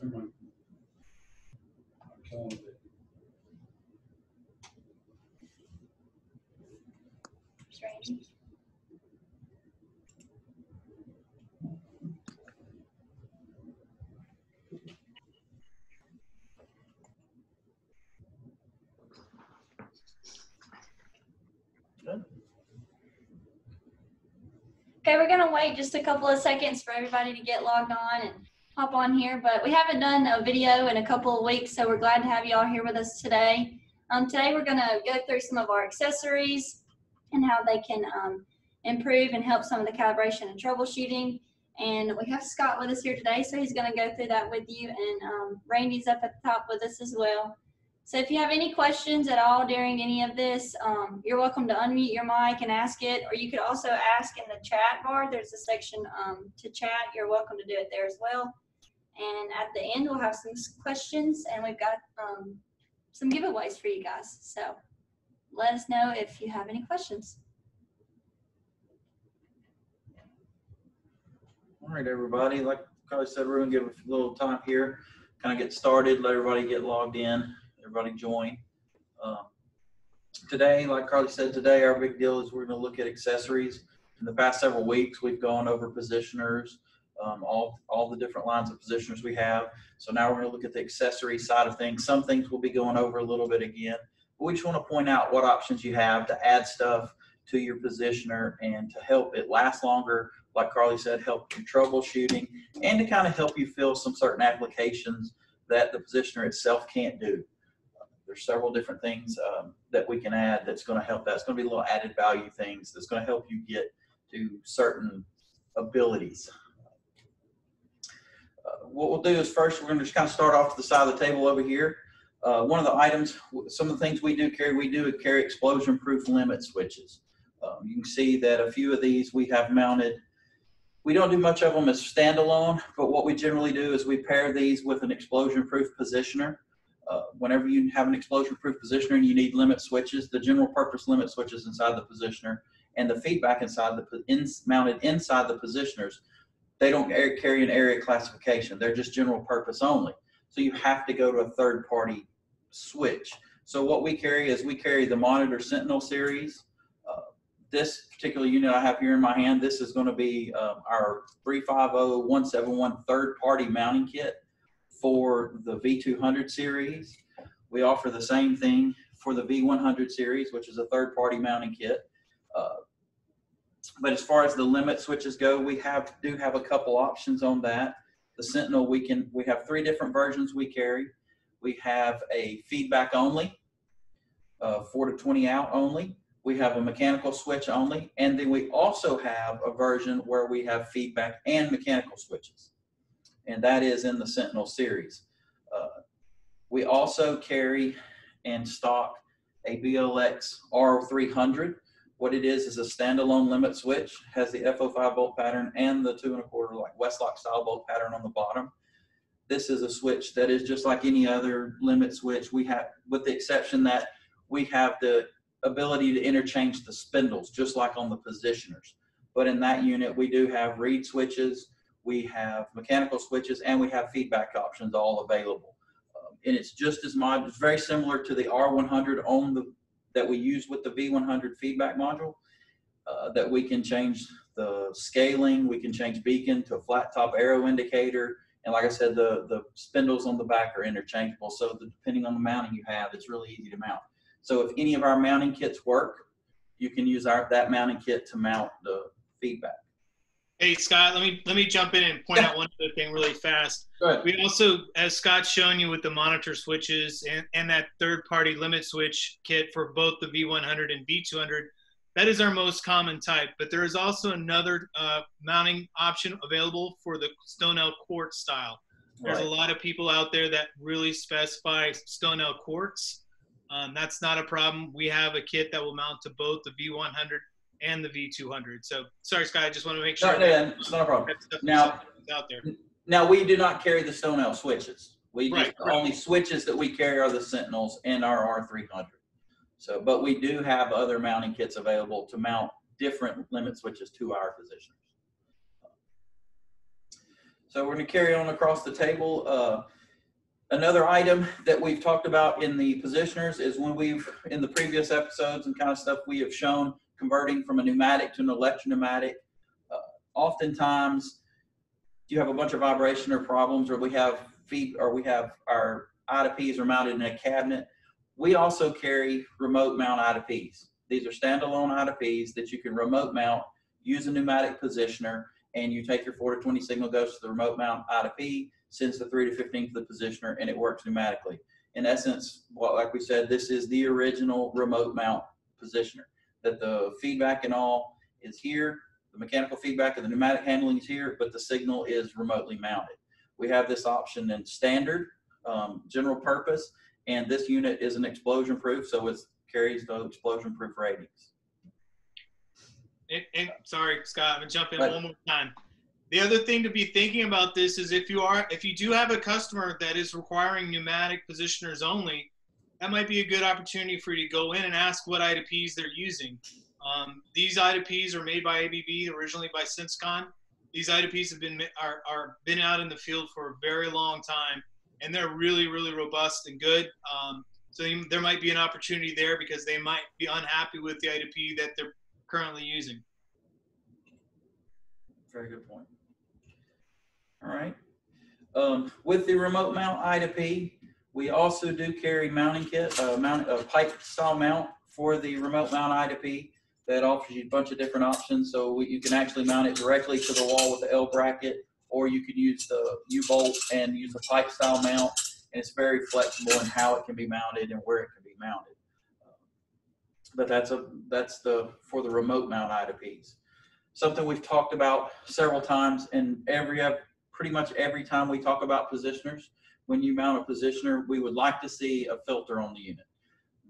Okay, we're gonna wait just a couple of seconds for everybody to get logged on and hop on here, but we haven't done a video in a couple of weeks, so we're glad to have you all here with us today. Today we're gonna go through some of our accessories and how they can improve and help some of the calibration and troubleshooting. And we have Scott with us here today, so he's gonna go through that with you, and Randy's up at the top with us as well. So if you have any questions at all during any of this, you're welcome to unmute your mic and ask it, or you could also ask in the chat bar. There's a section to chat. You're welcome to do it there as well. And at the end, we'll have some questions, and we've got some giveaways for you guys. So let us know if you have any questions. All right, everybody. Like Carly said, we're going to give a little time here, kind of get started, let everybody get logged in. Everybody join. Today, like Carly said, today our big deal is we're going to look at accessories. In the past several weeks, we've gone over positioners, all the different lines of positioners we have. So now we're going to look at the accessory side of things. Some things we'll be going over a little bit again. But we just want to point out what options you have to add stuff to your positioner and to help it last longer. Like Carly said, help you troubleshooting and to kind of help you fill some certain applications that the positioner itself can't do. There's several different things that we can add that's going to help that. It's going to be little added value things that's going to help you get to certain abilities. What we'll do is first we're going to just kind of start off to the side of the table over here. One of the items, some of the things we do carry explosion-proof limit switches. You can see that a few of these we have mounted. We don't do much of them as standalone, but what we generally do is we pair these with an explosion-proof positioner. Whenever you have an explosion-proof positioner and you need limit switches, the general purpose limit switches inside the positioner and the feedback inside mounted inside the positioners, they don't carry an area classification. They're just general purpose only. So you have to go to a third-party switch. So what we carry is we carry the Monitor Sentinel series. This particular unit I have here in my hand, this is going to be our 350171 third-party mounting kit for the V200 series. We offer the same thing for the V100 series, which is a third-party mounting kit. But as far as the limit switches go, we do have a couple options on that. The Sentinel, we have 3 different versions we carry. We have a feedback only, 4 to 20 out only. We have a mechanical switch only, and then we also have a version where we have feedback and mechanical switches, and that is in the Sentinel series. We also carry and stock a BLX R300. What it is a standalone limit switch, has the F05 bolt pattern and the 2 1/4 like Westlock style bolt pattern on the bottom. This is a switch that is just like any other limit switch. We have, with the exception that we have the ability to interchange the spindles just like on the positioners. But in that unit, we do have reed switches, we have mechanical switches, and we have feedback options all available. And it's just as much, it's very similar to the R100 that we use with the V100 feedback module, that we can change the scaling, we can change beacon to a flat top arrow indicator. And like I said, the spindles on the back are interchangeable. So depending on the mounting you have, it's really easy to mount. So if any of our mounting kits work, you can use that mounting kit to mount the feedback. Hey Scott, let me jump in and point out one other thing really fast. We also, as Scott's shown you with the monitor switches and that third-party limit switch kit for both the V100 and V200, that is our most common type. But there is also another mounting option available for the Stonell quartz style. There's a lot of people out there that really specify Stonell quartz. That's not a problem. We have a kit that will mount to both the V100 and the V200. So sorry, Scott, I just want to make sure. It's not a problem. Now, out there. Now we do not carry the Stonell switches. The only switches that we carry are the Sentinels and our R300. So, but we do have other mounting kits available to mount different limit switches to our positioners. So we're going to carry on across the table. Another item that we've talked about in the positioners is when in the previous episodes and kind of stuff, we have shown converting from a pneumatic to an electro-pneumatic. Oftentimes, you have a bunch of vibration or problems, or we have our IDPs are mounted in a cabinet. We also carry remote mount IDPs. These are standalone IDPs that you can remote mount, use a pneumatic positioner, and you take your 4 to 20 signal, goes to the remote mount IDP, sends the 3 to 15 to the positioner, and it works pneumatically. In essence, like we said, this is the original remote mount positioner, that the feedback and all is here, the mechanical feedback and the pneumatic handling is here, but the signal is remotely mounted. We have this option in standard, general purpose, and this unit is an explosion proof, so it carries the explosion proof ratings. And sorry, Scott, I'm gonna jump in one more time. The other thing to be thinking about this is if you do have a customer that is requiring pneumatic positioners only, that might be a good opportunity for you to go in and ask what IDPs they're using. These IDPs are made by ABB, originally by Synscon. These IDPs have been out in the field for a very long time, and they're really, really robust and good. So there might be an opportunity there because they might be unhappy with the IDP that they're currently using. Very good point. All right. With the remote mount IDP, we also do carry mounting kit, a pipe style mount for the remote mount IDP that offers you a bunch of different options. So you can actually mount it directly to the wall with the L bracket, or you could use the U-bolt and use the pipe style mount, and it's very flexible in how it can be mounted and where it can be mounted. But that's for the remote mount IDPs. Something we've talked about several times, and pretty much every time we talk about positioners, when you mount a positioner, we would like to see a filter on the unit.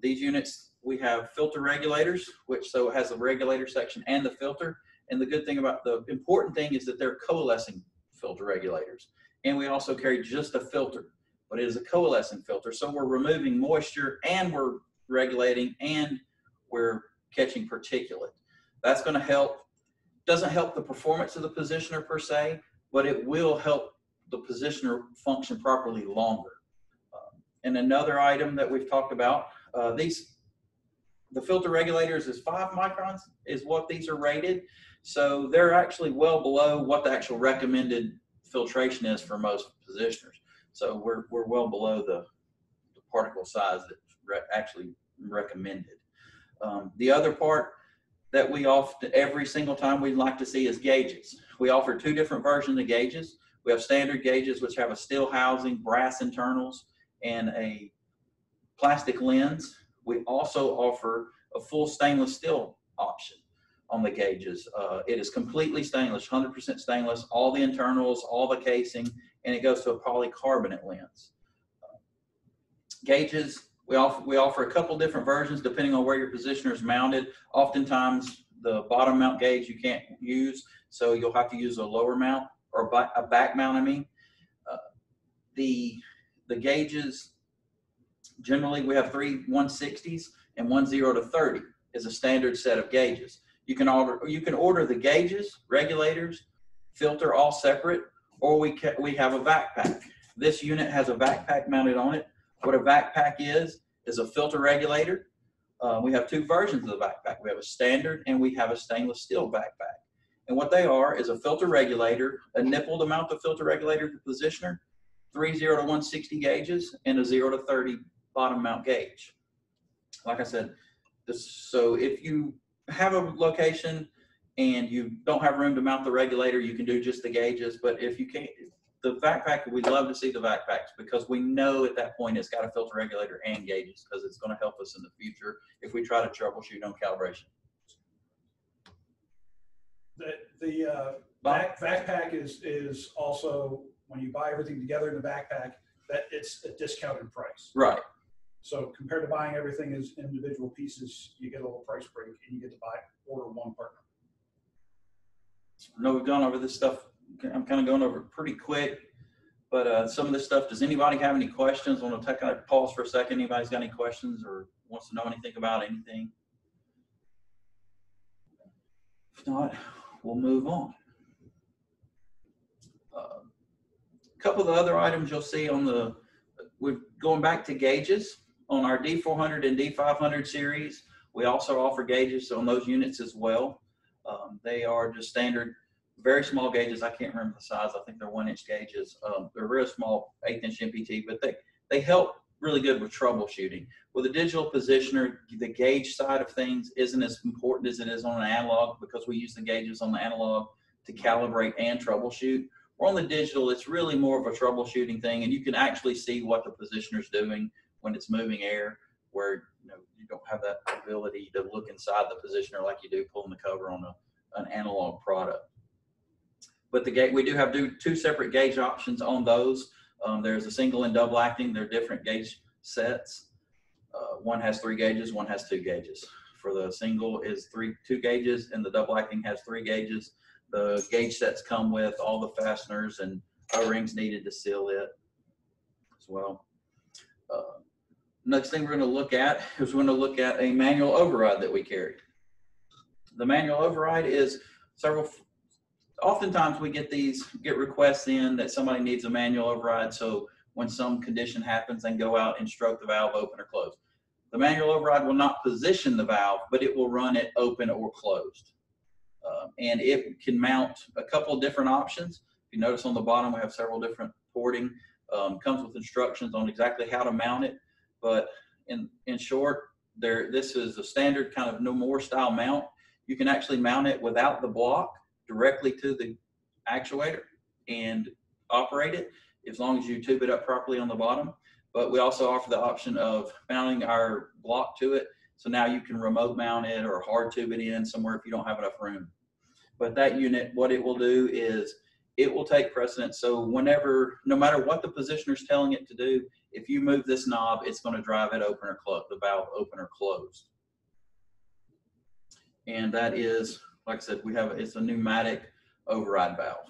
These units, we have filter regulators, which so it has the regulator section and the filter. And the important thing is that they're coalescing filter regulators. And we also carry just a filter, but it is a coalescing filter. So we're removing moisture and we're regulating and we're catching particulate. That's going to help. Doesn't help the performance of the positioner per se, but it will help the positioner function properly longer. And another item that we've talked about, the filter regulators is 5 microns is what these are rated. So they're actually well below what the actual recommended filtration is for most positioners. So we're well below the particle size that's actually recommended. The other part that we often, every single time we'd like to see is gauges. We offer 2 different versions of gauges. We have standard gauges, which have a steel housing, brass internals, and a plastic lens. We also offer a full stainless steel option on the gauges. It is completely stainless, 100% stainless, all the internals, all the casing, and it goes to a polycarbonate lens. Gauges, we offer a couple different versions depending on where your positioner is mounted. Oftentimes, the bottom mount gauge you can't use, so you'll have to use a lower mount or a back mount, I mean. The gauges, generally we have 3 160s and 1 0 to 30 is a standard set of gauges. You can order the gauges, regulators, filter all separate, or we have a VAC pack. This unit has a VAC pack mounted on it. What a VAC pack is a filter regulator. We have 2 versions of the VAC pack. We have a standard and we have a stainless steel VAC pack. And what they are is a filter regulator, a nipple to mount the filter regulator to positioner, 3 0 to 160 gauges, and a 0 to 30 bottom mount gauge. Like I said, so if you have a location and you don't have room to mount the regulator, you can do just the gauges. But if you can't, the VAC pack, we'd love to see the VAC packs because we know at that point it's got a filter regulator and gauges because it's going to help us in the future if we try to troubleshoot on calibration. The VAC pack is also, when you buy everything together in the backpack, that it's a discounted price. Right. So compared to buying everything as individual pieces, you get a little price break and you get to order one part. I know we've gone over this stuff. I'm kind of going over it pretty quick, but some of this stuff, does anybody have any questions? I want to take a pause for a second. Anybody's got any questions or wants to know anything about anything? If not, we'll move on. couple of the other items you'll see on the, we're going back to gauges on our D400 and D500 series. We also offer gauges on those units as well. They are just standard, very small gauges. I can't remember the size. I think they're 1-inch gauges. They're real small, 1/8-inch MPT, but they help really good with troubleshooting. With a digital positioner, the gauge side of things isn't as important as it is on an analog, because we use the gauges on the analog to calibrate and troubleshoot. Or on the digital, it's really more of a troubleshooting thing, and you can actually see what the positioner's doing when it's moving air, where you don't have that ability to look inside the positioner like you do pulling the cover on an analog product. But we do have two separate gauge options on those. There's a single and double acting. They're different gauge sets. One has 3 gauges, one has 2 gauges. For the single is 2 gauges, and the double acting has 3 gauges. The gauge sets come with all the fasteners and O-rings needed to seal it as well. Next thing we're going to look at is we're going to look at a manual override that we carry. The manual override is oftentimes we get requests in that somebody needs a manual override, so when some condition happens, they go out and stroke the valve open or closed. The manual override will not position the valve, but it will run it open or closed. And it can mount a couple of different options. If you notice on the bottom, we have several different porting. Comes with instructions on exactly how to mount it. But in short, this is a standard kind of no more style mount. You can actually mount it without the block directly to the actuator and operate it, as long as you tube it up properly on the bottom. But we also offer the option of mounting our block to it. So now you can remote mount it or hard tube it in somewhere if you don't have enough room. But that unit, what it will do is it will take precedence. So no matter what the positioner is telling it to do, if you move this knob, it's going to drive it open or close, the valve open or closed. And that is, like I said, it's a pneumatic override valve.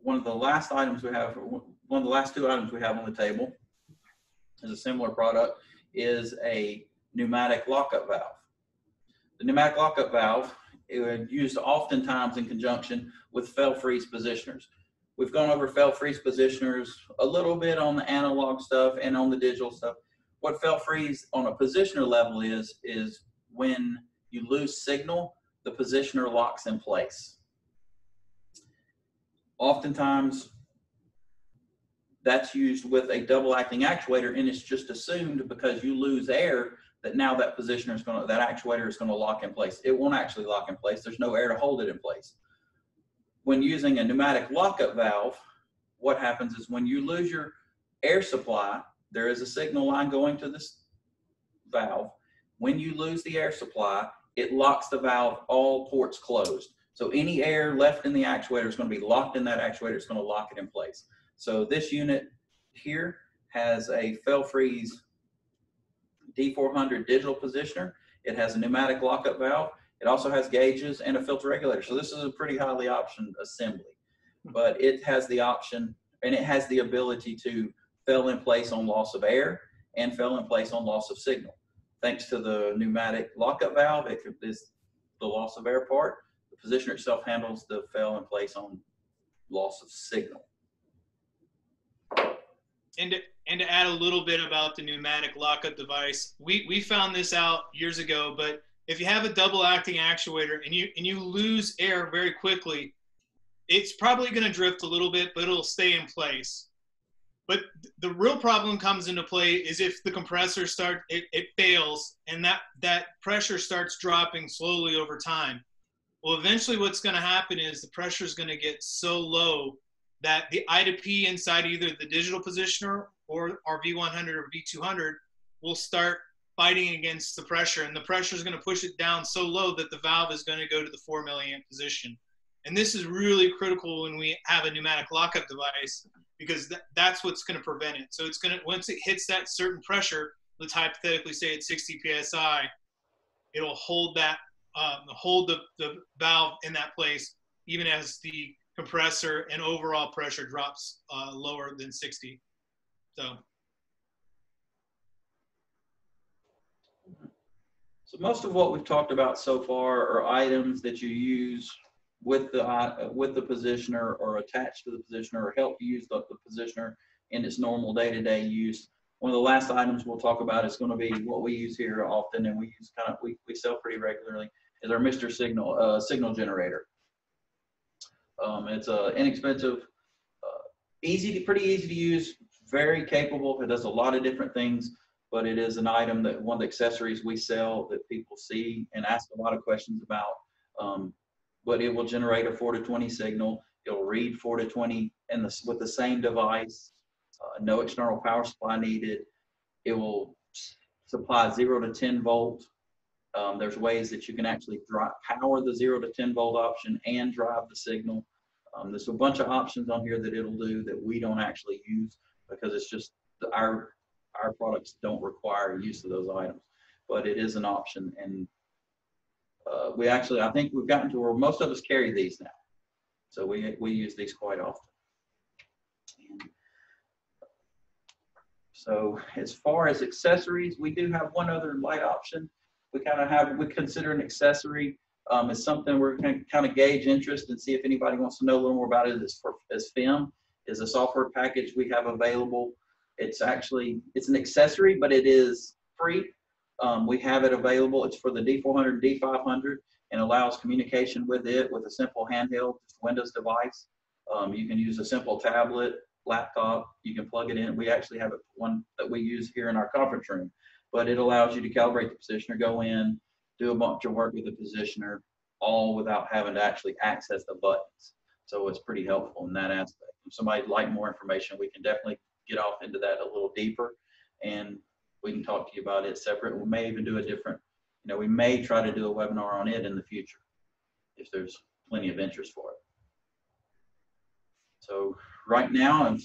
One of the last 2 items we have on the table is a similar product, is a pneumatic lockup valve. The pneumatic lockup valve is used oftentimes in conjunction with fail-freeze positioners. We've gone over fail-freeze positioners a little bit on the analog stuff and on the digital stuff. What fail-freeze on a positioner level is when you lose signal, the positioner locks in place. Oftentimes, that's used with a double acting actuator, and it's just assumed because you lose air that now that actuator is going to lock in place. It won't actually lock in place. There's no air to hold it in place. When using a pneumatic lockup valve, what happens is when you lose your air supply, there is a signal line going to this valve. When you lose the air supply, it locks the valve, all ports closed. So any air left in the actuator is going to be locked in that actuator. It's going to lock it in place. So this unit here has a fail-freeze D400 digital positioner. It has a pneumatic lockup valve. It also has gauges and a filter regulator. So this is a pretty highly optioned assembly, but it has the option and it has the ability to fail in place on loss of air and fail in place on loss of signal. Thanks to the pneumatic lockup valve, it is the loss of air part. The positioner itself handles the fail in place on loss of signal. And to add a little bit about the pneumatic lockup device, we found this out years ago, but if you have a double acting actuator and you lose air very quickly, it's probably going to drift a little bit, but it'll stay in place. But the real problem comes into play is if the compressor it fails and that pressure starts dropping slowly over time. Well, eventually what's going to happen is the pressure is going to get so low that the I to P inside either the digital positioner or our V100 or V200 will start fighting against the pressure, and the pressure is going to push it down so low that the valve is going to go to the 4 milliamp position. And this is really critical when we have a pneumatic lockup device, because that's what's going to prevent it. So it's going to, once it hits that certain pressure, let's hypothetically say it's 60 PSI, it'll hold that, hold the valve in that place, even as the compressor and overall pressure drops lower than 60. So most of what we've talked about so far are items that you use with the positioner or attached to the positioner or help you use the positioner in its normal day-to-day use. One of the last items we'll talk about is going to be what we use here often, and we use we sell pretty regularly, is our Mr. Signal generator. It's inexpensive, pretty easy to use, very capable. It does a lot of different things, but it is an item that one of the accessories we sell that people see and ask a lot of questions about. But it will generate a 4 to 20 signal. It'll read 4 to 20 with the same device. No external power supply needed. It will supply 0 to 10 volt. There's ways that you can actually power the 0 to 10 volt option and drive the signal. There's a bunch of options on here that it'll do that we don't actually use because it's just our products don't require use of those items. But it is an option, and I think we've gotten to where most of us carry these now. So we use these quite often. And so as far as accessories, we do have one other light option. We consider an accessory as something we're going to kind of gauge interest and see if anybody wants to know a little more about it. As FIM is a software package we have available. It's an accessory, but it is free. We have it available. It's for the D400, D500, and allows communication with it with a simple handheld Windows device. You can use a simple tablet, laptop. You can plug it in. We actually have one that we use here in our conference room, but it allows you to calibrate the positioner, go in, do a bunch of work with the positioner, all without having to actually access the buttons. So it's pretty helpful in that aspect. If somebody'd like more information, we can definitely get off into that a little deeper, and we can talk to you about it separate. We may even do a different, we may try to do a webinar on it in the future if there's plenty of interest for it. So right now, I'm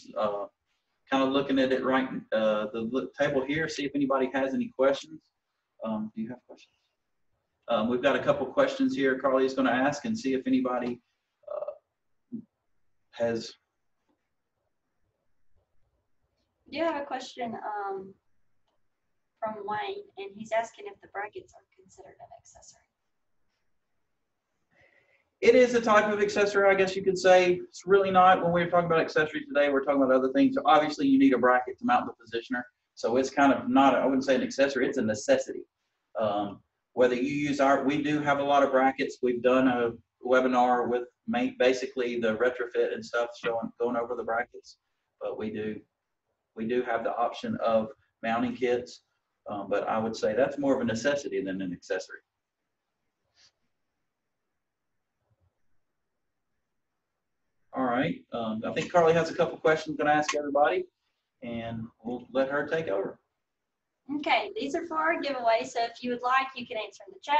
kind of looking at it the table here, see if anybody has any questions. Do you have questions? We've got a couple questions here Carly's going to ask and see if anybody has. I do have a question from Wayne, and he's asking if the brackets are considered an accessory. It is a type of accessory, I guess you could say. It's really not. When we're talking about accessories today, we're talking about other things. Obviously, you need a bracket to mount the positioner. So it's kind of not, I wouldn't say an accessory, it's a necessity. Whether you use we do have a lot of brackets. We've done a webinar with basically the retrofit and stuff going over the brackets. But we do have the option of mounting kits. But I would say that's more of a necessity than an accessory. All right, I think Carly has a couple questions going to ask everybody, and we'll let her take over. Okay, these are for our giveaway, so if you would like, you can answer in the chat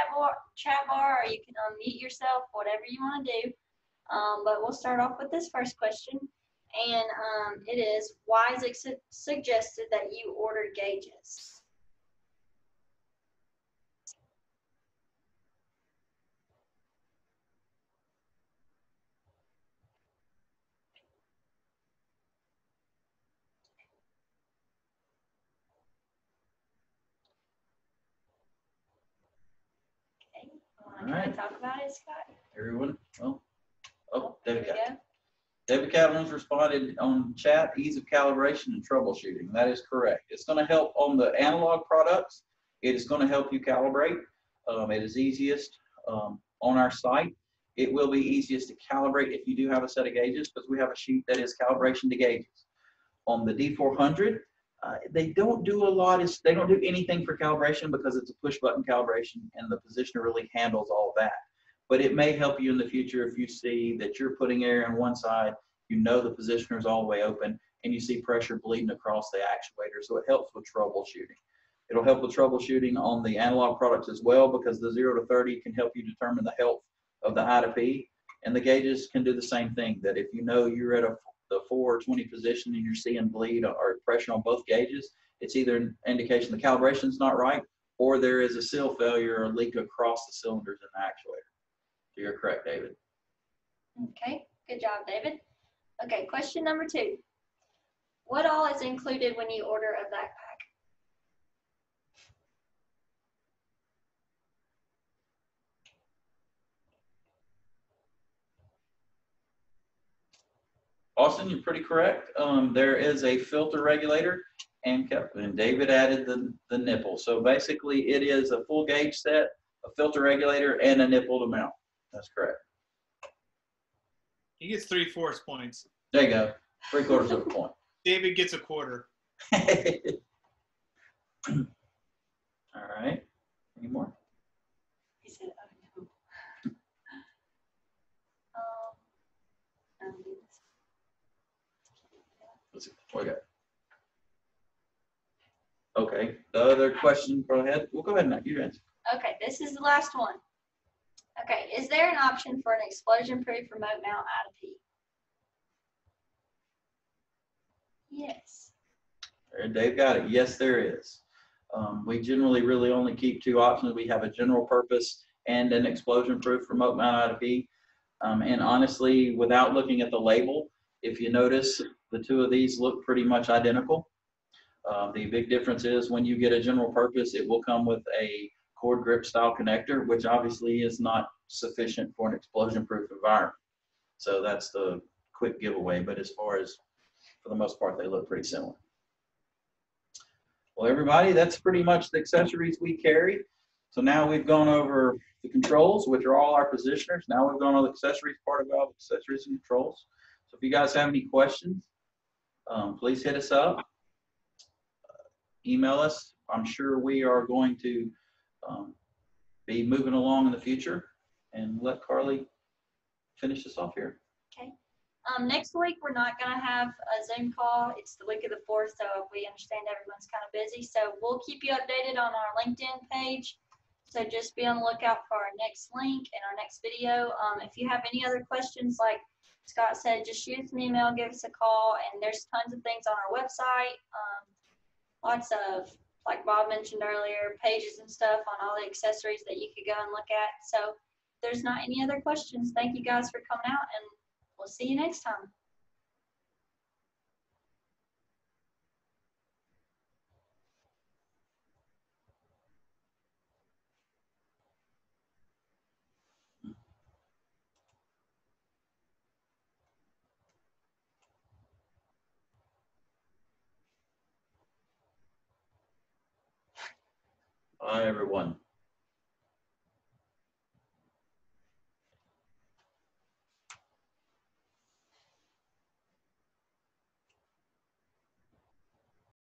bar, or you can unmute yourself, whatever you want to do. But we'll start off with this first question, and it is, why is it suggested that you order gauges? All right. Can I talk about it, Scott? Everyone? Well, David Catalan's responded on chat, ease of calibration and troubleshooting. That is correct. It's going to help on the analog products. It is going to help you calibrate. It is easiest on our site. It will be easiest to calibrate if you do have a set of gauges, because we have a sheet that is calibration to gauges. On the D400, they don't do a lot. They don't do anything for calibration because it's a push button calibration, and the positioner really handles all of that. But it may help you in the future if you see that you're putting air on one side, the positioner is all the way open, and you see pressure bleeding across the actuator. So it helps with troubleshooting. It'll help with troubleshooting on the analog products as well, because the 0 to 30 can help you determine the health of the I to P, and the gauges can do the same thing. That if you know you're at the 4 or 20 position and you're seeing bleed or pressure on both gauges, it's either an indication the calibration is not right, or there is a seal failure or leak across the cylinders in the actuator. So you're correct, David. Okay, good job, David. Okay, question number 2. What all is included when you order a VAC pack? Austin, you're pretty correct. There is a filter regulator, and David added the nipple. So basically, it is a full gauge set, a filter regulator, and a nipple to mount. That's correct. He gets 3/4 points. There you go. 3/4 of a point. David gets a quarter. All right. Any more? He said, oh, no. Let's see. What we got? Okay. The other question, go ahead. We'll go ahead and you answer. Okay, this is the last one. Okay, is there an option for an explosion-proof remote mount IDP? Yes. Dave got it. Yes, there is. We generally really only keep two options. We have a general purpose and an explosion-proof remote mount IDP. And honestly, without looking at the label, if you notice, the two of these look pretty much identical. The big difference is when you get a general purpose, it will come with a cord grip style connector, which obviously is not sufficient for an explosion-proof environment. So that's the quick giveaway. But as far as, for the most part, they look pretty similar. Well, everybody, that's pretty much the accessories we carry. So now we've gone over the controls, which are all our positioners. Now we've gone over the accessories part of all the accessories and controls. So if you guys have any questions, please hit us up. Email us. I'm sure we are going to be moving along in the future, and let Carly finish this off here. Okay. Next week, we're not going to have a Zoom call. It's the week of the 4th, so we understand everyone's kind of busy. So we'll keep you updated on our LinkedIn page. So just be on the lookout for our next link and our next video. If you have any other questions, like Scott said, just shoot us an email, give us a call, and there's tons of things on our website. Lots of, like Bob mentioned earlier, pages and stuff on all the accessories that you could go and look at. So if there's not any other questions, thank you guys for coming out, and we'll see you next time. Bye, everyone.